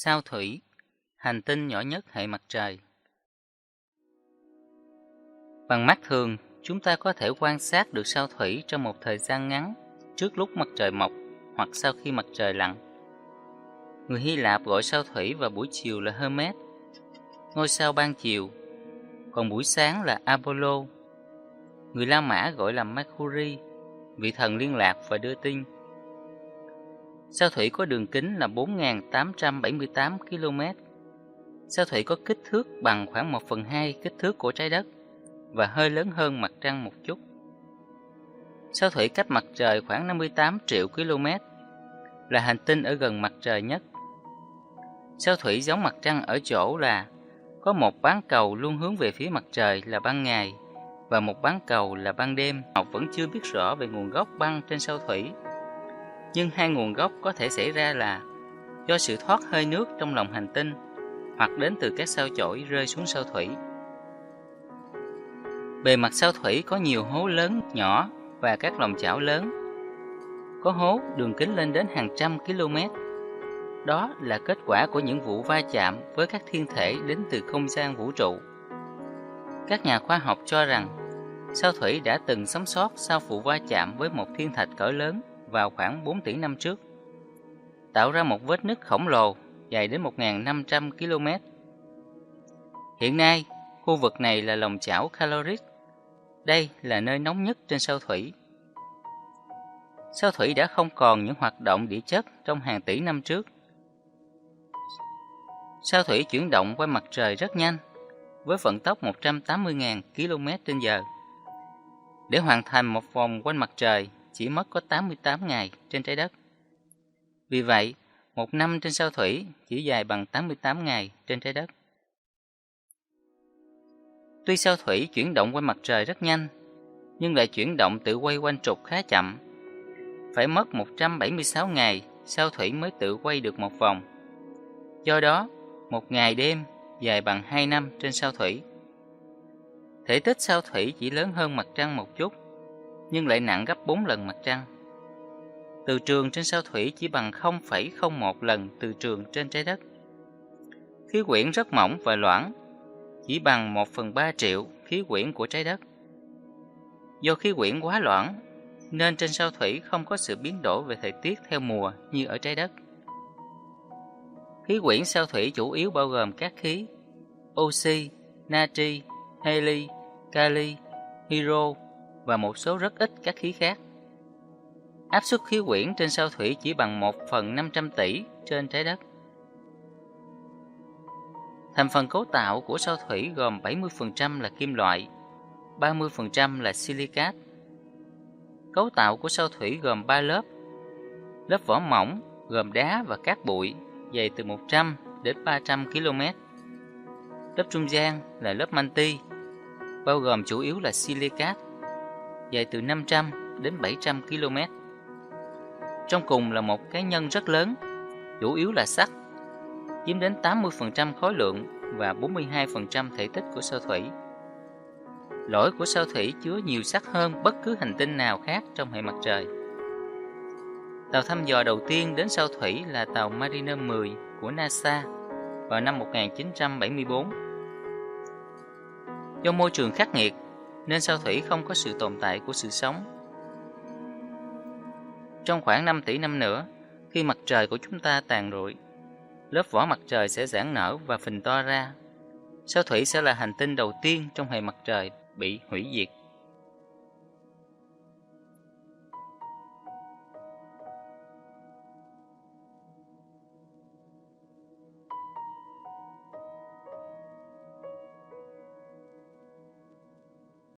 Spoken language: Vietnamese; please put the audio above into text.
Sao Thủy, hành tinh nhỏ nhất hệ mặt trời. Bằng mắt thường, chúng ta có thể quan sát được sao Thủy trong một thời gian ngắn trước lúc mặt trời mọc hoặc sau khi mặt trời lặn. Người Hy Lạp gọi sao Thủy vào buổi chiều là Hermes, ngôi sao ban chiều, còn buổi sáng là Apollo. Người La Mã gọi là Mercury, vị thần liên lạc và đưa tin. Sao Thủy có đường kính là 4.878 km. Sao Thủy có kích thước bằng khoảng 1/2 kích thước của trái đất và hơi lớn hơn mặt trăng một chút. Sao Thủy cách mặt trời khoảng 58 triệu km, là hành tinh ở gần mặt trời nhất. Sao Thủy giống mặt trăng ở chỗ là có một bán cầu luôn hướng về phía mặt trời là ban ngày và một bán cầu là ban đêm. Học vẫn chưa biết rõ về nguồn gốc băng trên sao Thủy, nhưng hai nguồn gốc có thể xảy ra là do sự thoát hơi nước trong lòng hành tinh hoặc đến từ các sao chổi rơi xuống sao Thủy. Bề mặt sao Thủy có nhiều hố lớn, nhỏ và các lòng chảo lớn. Có hố đường kính lên đến hàng trăm km. Đó là kết quả của những vụ va chạm với các thiên thể đến từ không gian vũ trụ. Các nhà khoa học cho rằng sao Thủy đã từng sống sót sau vụ va chạm với một thiên thạch cỡ lớn vào khoảng 4 tỷ năm trước, tạo ra một vết nứt khổng lồ dài đến 1.500 km. Hiện nay, khu vực này là lòng chảo Caloric. Đây là nơi nóng nhất trên sao Thủy. Sao Thủy đã không còn những hoạt động địa chất trong hàng tỷ năm trước. Sao Thủy chuyển động quanh mặt trời rất nhanh, với vận tốc 180.000 km/h. Để hoàn thành một vòng quanh mặt trời chỉ mất có 88 ngày trên trái đất. Vì vậy, một năm trên sao Thủy chỉ dài bằng 88 ngày trên trái đất. Tuy sao Thủy chuyển động quanh mặt trời rất nhanh, nhưng lại chuyển động tự quay quanh trục khá chậm. Phải mất 176 ngày sao Thủy mới tự quay được một vòng. Do đó, một ngày đêm dài bằng 2 năm trên sao Thủy. Thể tích sao Thủy chỉ lớn hơn mặt trăng một chút, nhưng lại nặng gấp 4 lần mặt trăng. Từ trường trên sao Thủy chỉ bằng 0,01 lần từ trường trên trái đất. Khí quyển rất mỏng và loãng, chỉ bằng 1/3 triệu khí quyển của trái đất. Do khí quyển quá loãng, nên trên sao Thủy không có sự biến đổi về thời tiết theo mùa như ở trái đất. Khí quyển sao Thủy chủ yếu bao gồm các khí oxy, natri, heli, kali, hydro và một số rất ít các khí khác. Áp suất khí quyển trên sao Thủy chỉ bằng 1/500 tỷ trên trái đất. Thành phần cấu tạo của sao Thủy gồm 70% là kim loại, 30% là silicat. Cấu tạo của sao Thủy gồm 3 lớp. Lớp vỏ mỏng gồm đá và cát bụi, dày từ 100 đến 300 km. Lớp trung gian là lớp manti, bao gồm chủ yếu là silicat, dài từ 500 đến 700 km. Trong cùng là một cái nhân rất lớn, chủ yếu là sắt, chiếm đến 80% khối lượng và 42% thể tích của sao Thủy. Lõi của sao Thủy chứa nhiều sắt hơn bất cứ hành tinh nào khác trong hệ mặt trời. Tàu thăm dò đầu tiên đến sao Thủy là tàu Mariner 10 của NASA vào năm 1974. Do môi trường khắc nghiệt, nên sao Thủy không có sự tồn tại của sự sống. Trong khoảng 5 tỷ năm nữa, khi mặt trời của chúng ta tàn lụi, lớp vỏ mặt trời sẽ giãn nở và phình to ra. Sao Thủy sẽ là hành tinh đầu tiên trong hệ mặt trời bị hủy diệt.